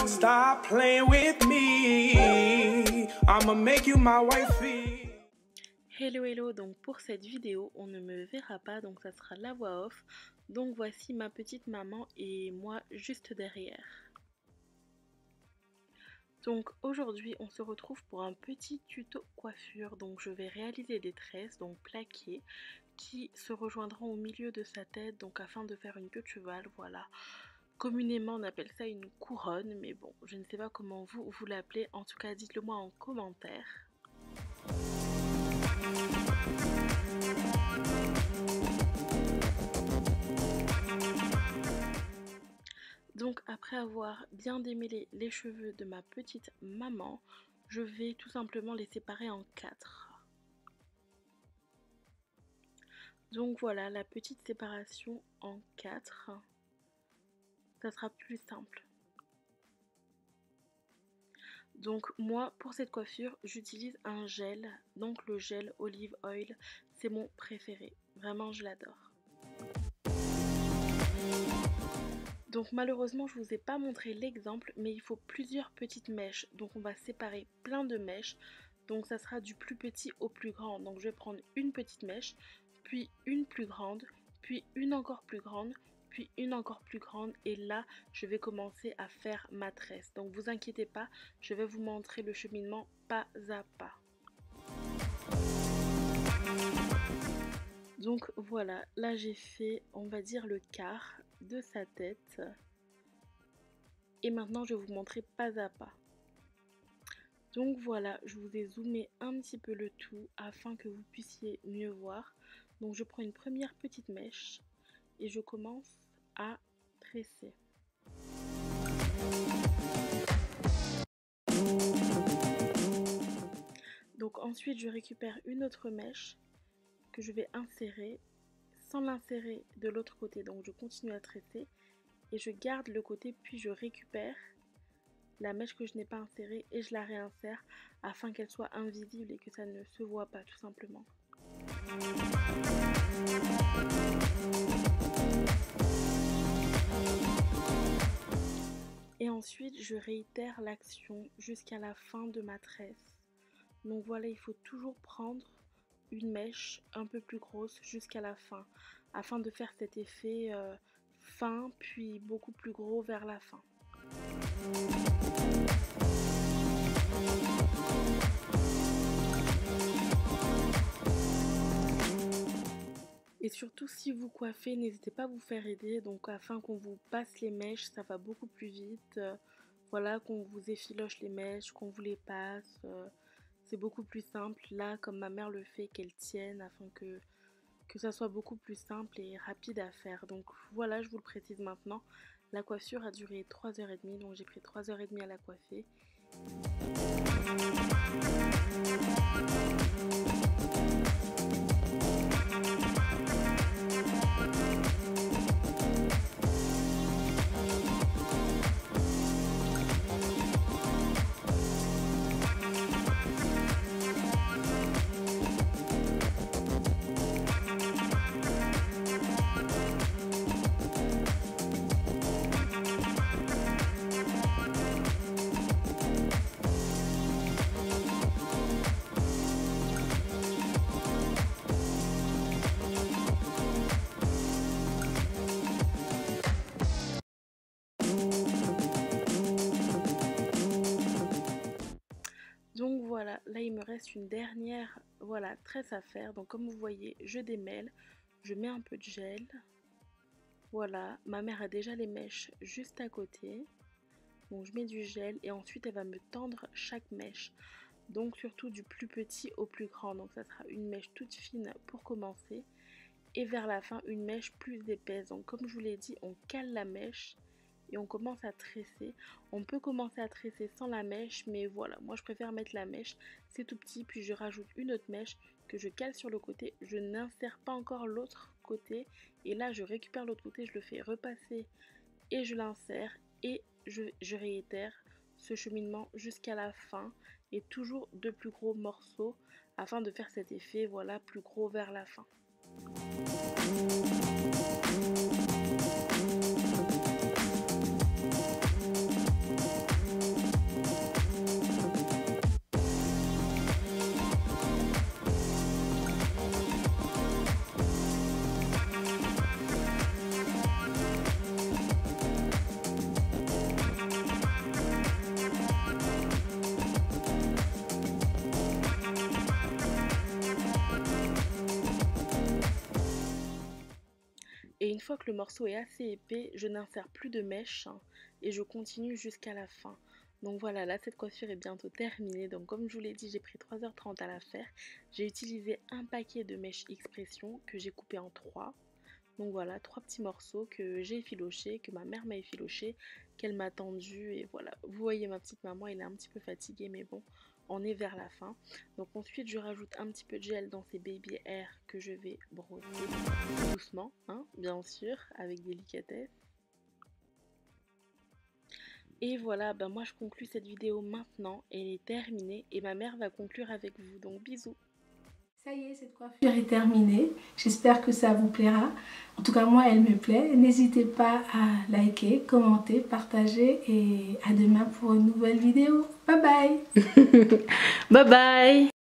don't stop playing with me. I'ma make you my wifey. Hello hello, donc pour cette vidéo on ne me verra pas, donc ça sera la voix off. Donc voici ma petite maman et moi juste derrière. Donc aujourd'hui on se retrouve pour un petit tuto coiffure. Donc je vais réaliser des tresses, donc plaquées, qui se rejoindront au milieu de sa tête, donc afin de faire une queue de cheval, voilà. Communément on appelle ça une couronne, mais bon je ne sais pas comment vous l'appelez, en tout cas dites-le moi en commentaire. Donc après avoir bien démêlé les cheveux de ma petite maman, je vais tout simplement les séparer en 4. Donc voilà la petite séparation en 4. Ça sera plus simple. Donc moi pour cette coiffure j'utilise un gel, donc le gel Olive Oil, c'est mon préféré, vraiment je l'adore. Donc malheureusement je vous ai pas montré l'exemple, mais il faut plusieurs petites mèches, donc on va séparer plein de mèches, donc ça sera du plus petit au plus grand. Donc je vais prendre une petite mèche, puis une plus grande, puis une encore plus grande, puis une encore plus grande, et là je vais commencer à faire ma tresse. Donc vous inquiétez pas, je vais vous montrer le cheminement pas à pas. Donc voilà, là j'ai fait, on va dire, le quart de sa tête. Et maintenant je vais vous montrer pas à pas. Donc voilà, je vous ai zoomé un petit peu le tout afin que vous puissiez mieux voir. Donc je prends une première petite mèche et je commence à tresser. Donc ensuite je récupère une autre mèche que je vais insérer sans l'insérer de l'autre côté. Donc je continue à tresser et je garde le côté, puis je récupère la mèche que je n'ai pas insérée et je la réinsère afin qu'elle soit invisible et que ça ne se voit pas tout simplement. Et ensuite je réitère l'action jusqu'à la fin de ma tresse. Donc voilà, il faut toujours prendre une mèche un peu plus grosse jusqu'à la fin afin de faire cet effet fin puis beaucoup plus gros vers la fin. Et surtout si vous coiffez, n'hésitez pas à vous faire aider, donc afin qu'on vous passe les mèches, ça va beaucoup plus vite. Voilà, qu'on vous effiloche les mèches, qu'on vous les passe, c'est beaucoup plus simple. Là, comme ma mère le fait, qu'elle tienne afin que ça soit beaucoup plus simple et rapide à faire. Donc voilà, je vous le précise maintenant, la coiffure a duré 3h30, donc j'ai pris 3h30 à la coiffer. Donc voilà, là il me reste une dernière tresse à faire. Donc comme vous voyez, je démêle, je mets un peu de gel. Voilà, ma mère a déjà les mèches juste à côté. Donc je mets du gel et ensuite elle va me tendre chaque mèche. Donc surtout du plus petit au plus grand. Donc ça sera une mèche toute fine pour commencer. Et vers la fin, une mèche plus épaisse. Donc comme je vous l'ai dit, on cale la mèche et on commence à tresser. On peut commencer à tresser sans la mèche, mais voilà, moi je préfère mettre la mèche, c'est tout petit, puis je rajoute une autre mèche que je cale sur le côté. Je n'insère pas encore l'autre côté et là je récupère l'autre côté, je le fais repasser et je l'insère et je réitère ce cheminement jusqu'à la fin et toujours de plus gros morceaux afin de faire cet effet, voilà, plus gros vers la fin. Et une fois que le morceau est assez épais, je n'insère plus de mèches et je continue jusqu'à la fin. Donc voilà, là cette coiffure est bientôt terminée. Donc comme je vous l'ai dit, j'ai pris 3h30 à la faire. J'ai utilisé un paquet de mèches expression que j'ai coupé en 3. Donc voilà, 3 petits morceaux que j'ai effilochés, que ma mère m'a effiloché, qu'elle m'a tendu. Et voilà, vous voyez ma petite maman, elle est un petit peu fatiguée, mais bon, on est vers la fin. Donc ensuite, je rajoute un petit peu de gel dans ces baby hair que je vais brosser doucement, hein, bien sûr, avec délicatesse. Et voilà, ben moi je conclue cette vidéo maintenant, elle est terminée et ma mère va conclure avec vous, donc bisous. Ça y est, cette coiffure est terminée. J'espère que ça vous plaira. En tout cas, moi, elle me plaît. N'hésitez pas à liker, commenter, partager et à demain pour une nouvelle vidéo. Bye bye. Bye bye.